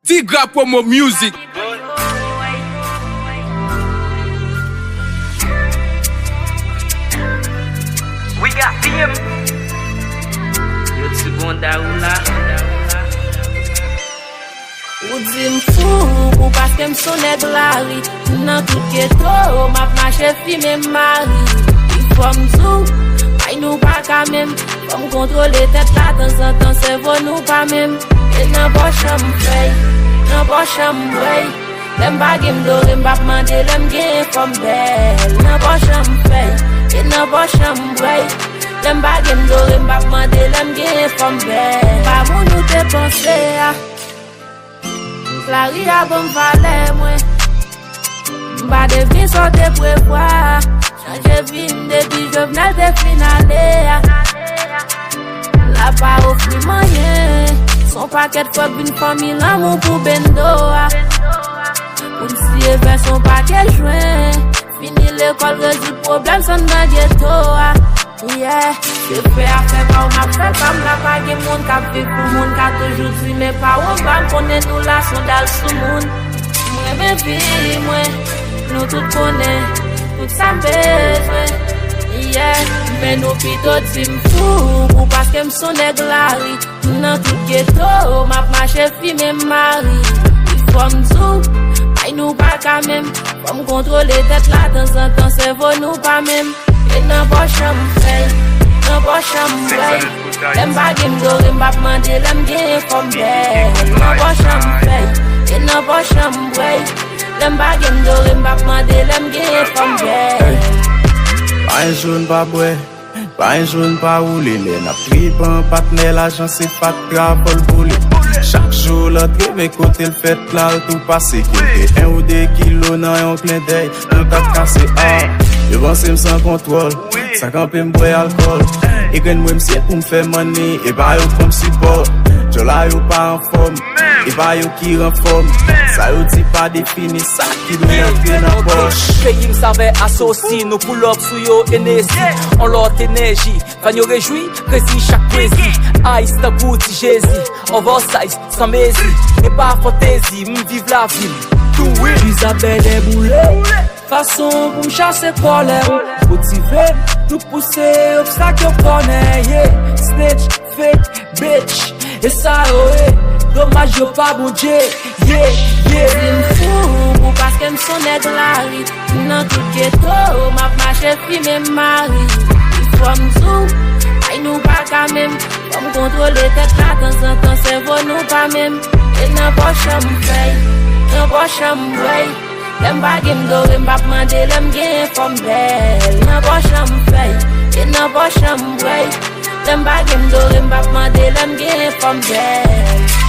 Tigra Promo Music. We got fame. Yo segunda oula. Ou di m'fou, ou paske m'sonne glari. Nan tout ghetto, m'a marché fi men mari. Il faut m'zou, ay nou pa ka même. Faut m'contrôler tête la temps en temps, cerveau nou pa même. Et nan poche m'fay, nan poche m'bray. Lem bagay m'dore m'bap mande, lem gen fom belle. Nan poche m'fay, et nan poche m'bray. Lem bagay m'dore m'bap mande, lem gen fom belle. Pa moun nou te pense a. La ria bon fale mwen. Mba devin so te prevoa. Chanje vin depuis Jovenel te finale. La pa ofri manyen. Son paquet fok vin fami l'amour pou bendo. Pou si even son paquet jouen. Fini l'école rezi problème son nan ghetto. Yeah, je fais affaire pa ou m'a fait comme la pa gen moun ka viv pou moun ka toujours di mais pa ou va m'konne nou la son dal sou moun. Mwen men vi mwen, nou tout konnen, tout sa bezwen. Yeah, men nou pito di m'fou, ou paske m'sonne glari. Nan tout ghetto, m'a marché fi men mari. Il faut m'zou, ay nou pa ka même. Faut m'contrôler tête la temps en temps, cerveau nou pa même. Et nan poche m'fay, nan poche m'bray. Lem bagay m'dore m'bap mande, lem gen fom belle. Nan poche m'fay, et nan poche m'bray. Lem bagay m'dore m'bap mande, lem gen fom belle. Pa un joun pa bwe, pa un joun pa oule. Le na trip an patne l'ajan se pat travol boule. Chaque jour l'autre rive côté le fait là tout passé. Qui un ou 2 kilos nan yon clin d'œil, nou tap kase Je pense sans contrôle, ça campe m'boy alcool. Et quand moi m'sied pour m'faire money, et bah yo comme support. Je la yo pas en forme, et bah yo qui renforme. Ça yo ti pas défini, ça qui nous entre dans poche. Pays m'savait associé, nous pull up sous yo énergie. On l'autre énergie, fan yo réjoui, précis chaque précis. Ice ta bouti Jésus, oversize, sans mésie. Et pas fantaisie, m'vive la ville. Tout oui. Isabelle est boulée. Façon pour m'chasser colère. Motivé, nous pousser, obstacle qu'on connaît. Yeah, snitch, fake, bitch. Et ça, ouais, dommage yo pas bon Dieu. Yeah, yeah. M'fou, ou paske m'sonne glari. Nan tout ghetto, m'a marché fi men mari. Il faut m'zou, ay nou pa ka même. Faut m'contrôler tête la temps en temps, cerveau nou pa même. Et nan poche m'fay, nan poche m'bray. Lem bagay m'dore m'bap mande, lem gen fom belle. Nan poche m'fay, et nan poche m'bray. Lem bagay m'dore m'bap mande, lem gen fom belle.